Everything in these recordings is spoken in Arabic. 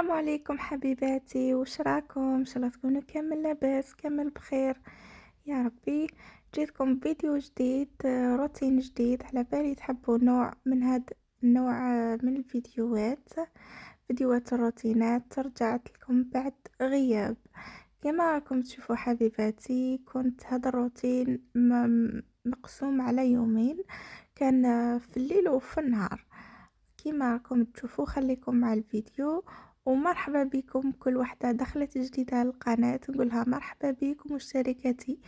السلام عليكم حبيباتي، وش راكم؟ ان شاء الله تكونوا كامل لاباس كامل بخير يا ربي. جيتكم فيديو جديد، روتين جديد. على بالي تحبوا نوع من هاد النوع من الفيديوهات، فيديوهات الروتينات. رجعت لكم بعد غياب. كما راكم تشوفوا حبيباتي، كنت هذا الروتين مقسوم على يومين، كان في الليل وفي النهار. كيما راكم تشوفوا، خليكم مع الفيديو. ومرحبا بكم كل واحدة دخلت جديدة على القناة، نقولها مرحبا بكم. مشتركاتي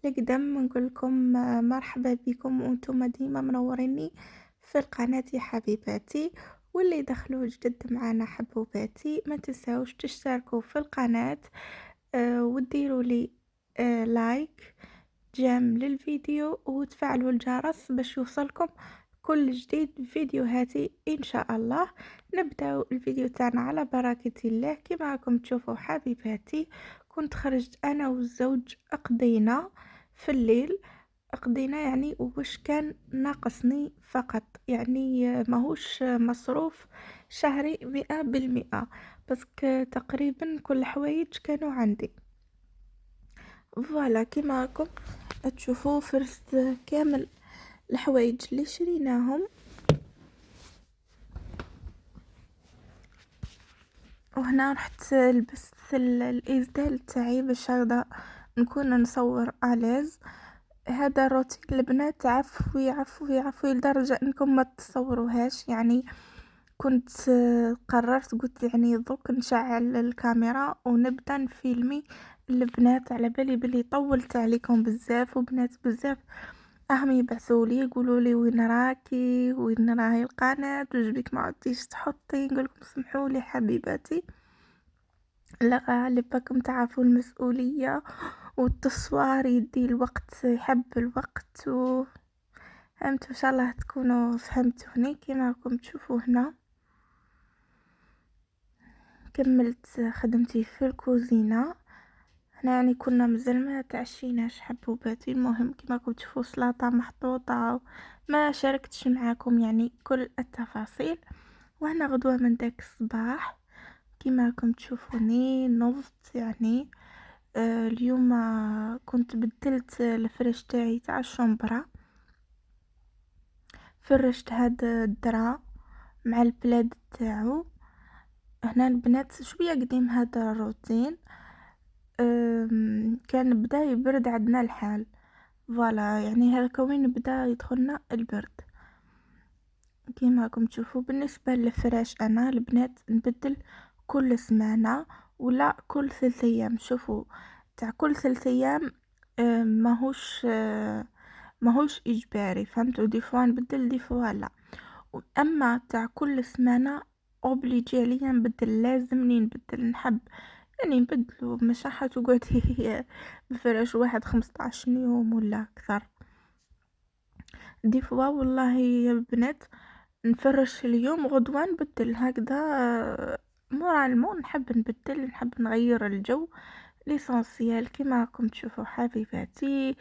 القدم نقول لكم مرحبا بكم، وانتم ديما منوريني في القناة يا حبيباتي. واللي دخلوا جدد معنا حبوباتي، ما تنساوش تشتركوا في القناة، وديروا لي لايك جيم للفيديو، وتفعلوا الجرس باش يوصلكم كل جديد في فيديوهاتي ان شاء الله. نبداو الفيديو تاعنا على بركة الله. كما راكم تشوفوا حبيباتي، كنت خرجت انا والزوج، قضينا في الليل. قضينا يعني وش كان ناقصني فقط، يعني ماهوش مصروف شهري 100%، بس تقريبا كل حوايج كانوا عندي. فوالا كيما راكم تشوفوا، فرست كامل الحوايج اللي شريناهم، وهنا رحت لبست الإزدال تاعي باش هكذا نكون نصور ألاز. هذا روتين البنات عفوي عفوي عفوي لدرجة انكم ما تصوروهاش. يعني كنت قررت، قلت يعني دوك نشعل الكاميرا ونبدا نفيلمي البنات، على بالي بلي طولت عليكم بزاف، وبنات بزاف راهم يبعثوا لي يقولوا لي وين راكي، وين راهي القناه، وجبك ما عدتيش تحطي. نقول لكم سمحوا لي حبيباتي، لا غالب راكم تعرفوا المسؤوليه، والتصوير يدي الوقت، يحب الوقت. فهمتوا؟ ان شاء الله تكونوا فهمتوني. كما راكم تشوفوا هنا كملت خدمتي في الكوزينه. هنا يعني كنا مازال ما تعشيناش حبوباتي. المهم كما راكم تشوفوا سلطه محطوطه، ما شاركتش معاكم يعني كل التفاصيل. وهنا غدوه من داك الصباح كما راكم تشوفوني نوضت يعني. اليوم كنت بدلت الفرش تاعي تاع الشومبرا، فرشت هاد الدرا مع البلاد تاعو. هنا البنات شويه قديم هذا الروتين، كان بدا يبرد عندنا الحال. فوالا يعني هذا كوين بدا يدخلنا البرد. كيما راكم تشوفوا، بالنسبه للفراش انا البنات نبدل كل سمانه ولا كل 3 ايام. شوفوا، تاع كل 3 ايام ماهوش اجباري، فهمتوا؟ دي فوا نبدل دي فوا لا. اما تاع كل سمانه اوبليجي عليا نبدل، لازمني نبدل. نحب يعني نبدلو، مش راح تقعد هي بفراش واحد 15 يوم ولا اكثر. دي فوا والله يا بنات نفرش اليوم غدوة نبدل هكذا. مورالمون نحب نبدل، نحب نغير الجو ليسانسيال. كما راكم تشوفوا حبيباتي،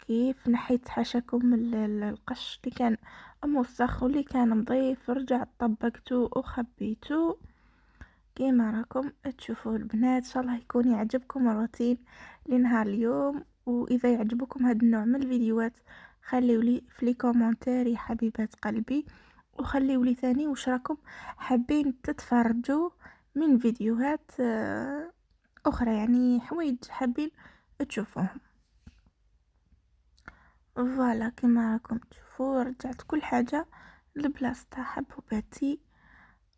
كيف نحيت حاشاكم القش اللي كان موسخ واللي كان نظيف، رجعت طبقته وخبيته. كيما راكم تشوفوا البنات، ان شاء الله يكون يعجبكم الروتين لنهار اليوم. واذا يعجبكم هذا النوع من الفيديوهات خليوا لي في لي كومونتير يا حبيبات قلبي، وخليوا لي ثاني وش راكم حابين تتفرجوا من فيديوهات اخرى، يعني حوايج حابين تشوفوهم. فوالا كما راكم تشوفوا رجعت كل حاجه لبلاصتها حبوباتي.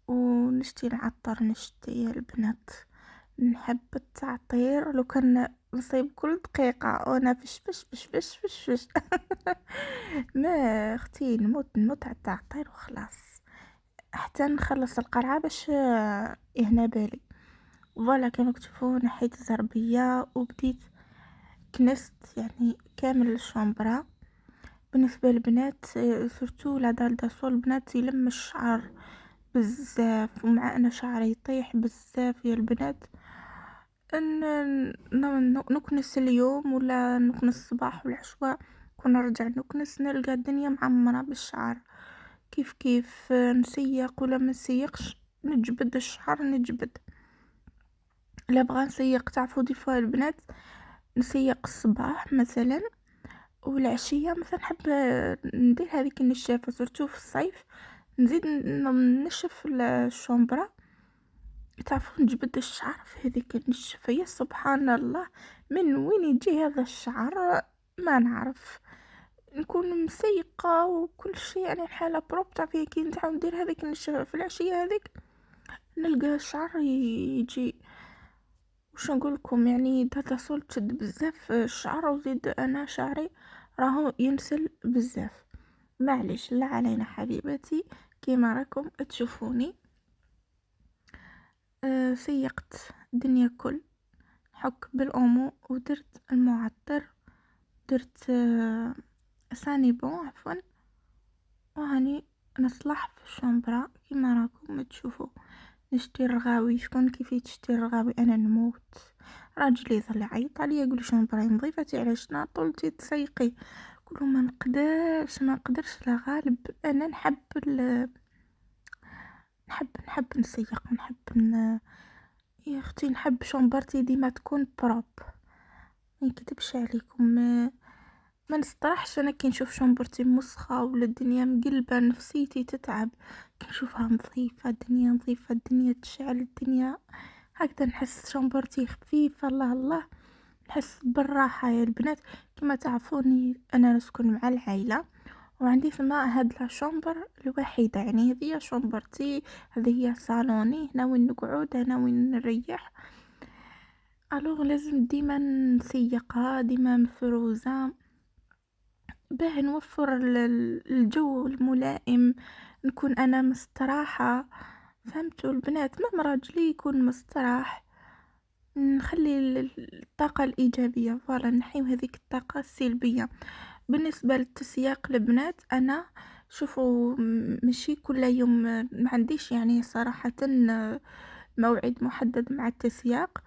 ونشتي العطر، نشتي يا البنات، نحب التعطير. لو كان نصيب كل دقيقة وانا فش فش فش فش فش فش ما اختي نموت على التعطير وخلاص، حتى نخلص القرعة باش يهنا بالي. فوالا كما تشوفوا نحيت الزربية وبديت كنست يعني كامل الشومبرا. بالنسبة للبنات سورتو لا دال داسو، البنات يلم الشعر بزاف، ومع انا شعري يطيح بزاف يا البنات. نكنس اليوم ولا نكنس الصباح والعشوة، كون نرجع نكنس نلقى الدنيا معمرة بالشعر. كيف نسيق ولا ما نسيقش نجبد الشعر نجبد. لا بغا نسيق، تعرفوا دي فوا البنات نسيق الصباح مثلا والعشية مثلا نحب ندير هذيك النشافة سورتو في الصيف، نزيد نشف الشومبرة، تعرفوا نجبد الشعر في هذيك النشفة. يا سبحان الله من وين يجي هذا الشعر ما نعرف، نكون مسيقة وكل شيء يعني الحالة بروب. تعرفي كي نتعاود ندير هذيك النشفة في العشية هذيك نلقى الشعر يجي وش نقولكم، يعني تتصل تشد بزاف الشعر، وزيد انا شعري راهو ينسل بزاف. معليش لا علينا حبيبتي، كيما راكم تشوفوني سيقت الدنيا كل حك بالاومو ودرت المعطر، درت سانيبون عفوا، وهاني نصلح في الشومبرا كيما راكم تشوفوا. نشتي الرغاوي، شكون كيفي تشتي الرغاوي انا نموت. راجلي يظل يعيط عليا يقول شومبراي نظيفتي علاش طولتي تسيقي، كل ما نقدرش لا غالب. انا نحب نسيق، يا اختي نحب شومبرتي ديما تكون بروب، ما نكذبش عليكم. ما نسترحش انا كي نشوف شومبرتي مسخه ولا الدنيا مقلبه نفسيتي تتعب. كي نشوفها نظيفه الدنيا نظيفه الدنيا تشعل الدنيا هكذا نحس شومبرتي خفيفه. الله الله نحس بالراحه يا البنات. كما تعرفوني انا نسكن مع العائله وعندي ثم هاد لا شومبر الوحيده، يعني هذه شومبرتي، هذه هي صالوني، هنا وين نقعد هنا وين نريح. الوغ لازم ديما نسيقها ديما مفروزه باه نوفر الجو الملائم، نكون انا مستراحة. فهمتوا البنات؟ ما راجلي يكون مستراح، نخلي الطاقة الإيجابية فوالا نحيو هذيك الطاقة السلبية. بالنسبة للتسياق البنات أنا شوفوا مشي كل يوم، ما عنديش يعني صراحة موعد محدد مع التسياق،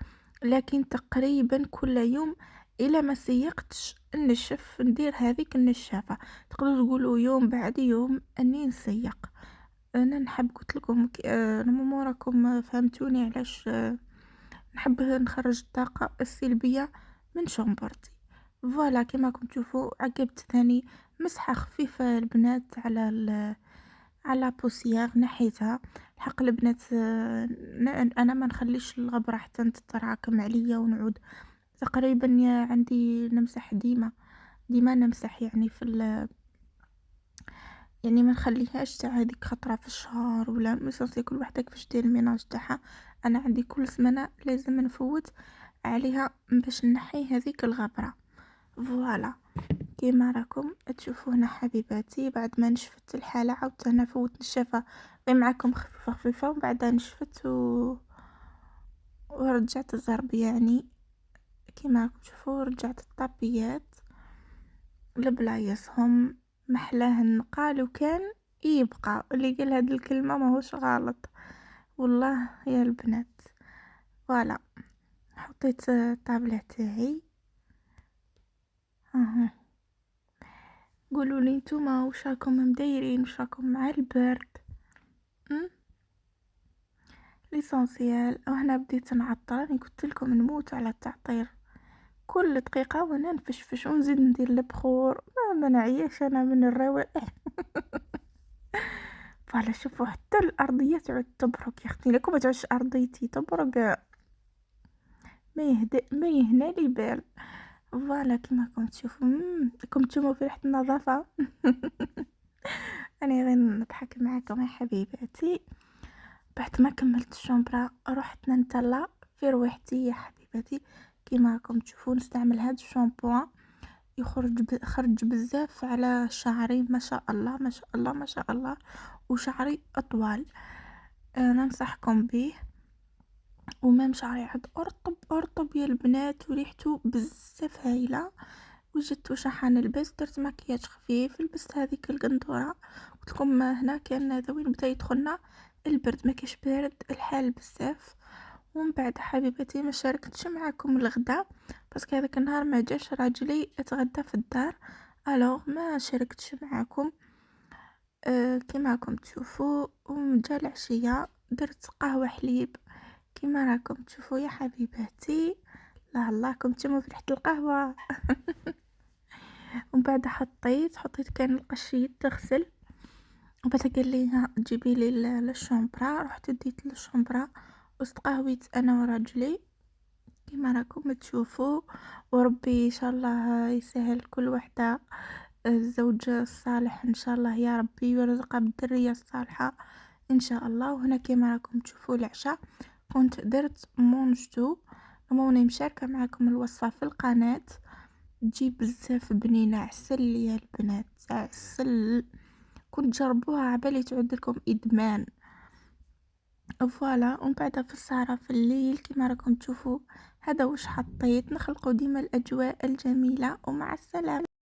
لكن تقريبا كل يوم إلى ما سيقتش نشف ندير هذيك النشافة. تقدروا تقولوا يوم بعد يوم أني نسيق. أنا نحب قلت لكم نمو راكم فهمتوني علاش نحب نخرج الطاقة السلبية من شومبرتي. فوالا كما راكم تشوفوا عقبت ثاني مسحة خفيفة البنات على بوسيير نحيتها. الحق البنات انا ما نخليش الغبرة حتى تتراكم عليا ونعود تقريبا عندي نمسح ديما نمسح يعني يعني ما نخليهاش تاع هذيك خطرة في الشهر ولا ميسونسي كل وحدة كيفاش دير الميناج تاعها. انا عندي كل سمانة لازم نفوت عليها باش نحي هذيك الغبرة. فوالا كيما راكم تشوفونا حبيباتي بعد ما نشفت الحالة عاودت انا فوت نشافة غير معاكم خفيفة خفيفة وبعدها نشفت ورجعت الزرب يعني كيما راكم تشوفوا رجعت الطابيات لبلايصهم محلاه النقال لو كان يبقى. اللي قال هاد الكلمة ماهوش غلط والله يا البنات. فوالا حطيت الطابلة تاعي قولوا لي نتوما واش راكم مدايرين، واش راكم مع البرد. ليسونسيال وهنا بديت نعطر، راني قلت لكم نموت على التعطير كل دقيقة وانا نفشفش ونزيد ندير البخور. ما نعيش انا من الروائح. فوالا شوفوا حتى الارضية تعود تبرك يا اختي، لكم ما تعودش ارضيتي تبرك ما يهنا لي بال. فوالا كيما راكم تشوفوا راكم تشوفوا في ريحة النظافة. انا غير نضحك معاكم يا حبيباتي. بعد ما كملت الشومبرا رحت نتهلا في روحتي يا حبيباتي. كيما راكم تشوفوا نستعمل هاد الشامبوان خرج بزاف على شعري ما شاء الله ما شاء الله ما شاء الله، وشعري اطول. ننصحكم به. ومام شعري عاد ارطب يا البنات وريحته بزاف هايله. وجدت واش راح نلبس، درت مكياج خفيف، لبست هذيك القندوره. قلت لكم هنا كان هذا وين بدا يدخلنا البرد، ما كاش بارد الحال بزاف. ومن بعد حبيبتي ما شاركتش معاكم الغداء باسكو هذاك النهار ما جاش راجلي اتغدى في الدار، الوغ ما شاركتش معاكم. كما راكم تشوفوا وجا العشيه درت قهوة حليب كيما راكم تشوفوا يا حبيباتي. الله الله راكم تشموا في ريحة القهوة. ومن بعد حطيت كان القشيد تغسل، وبعد قال لي ها جيبي لي للشومبرا. رحت ديت للشومبرا وسط قهويت انا وراجلي كيما راكم تشوفوا. وربي ان شاء الله يسهل كل وحده الزوج الصالح ان شاء الله يا ربي، ويرزقها بالذريه الصالحه ان شاء الله. وهنا كيما راكم تشوفوا العشاء كنت درت مونجتو. راني مشاركه معكم الوصفه في القناه، تجي بزاف بنينه، عسل يا البنات عسل. كنت جربوها عبالي تعود لكم ادمان. فوالا ومن بعد في السهرة في الليل كما راكم تشوفوا هذا وش حطيت. نخلقوا ديما الاجواء الجميله ومع السلامه.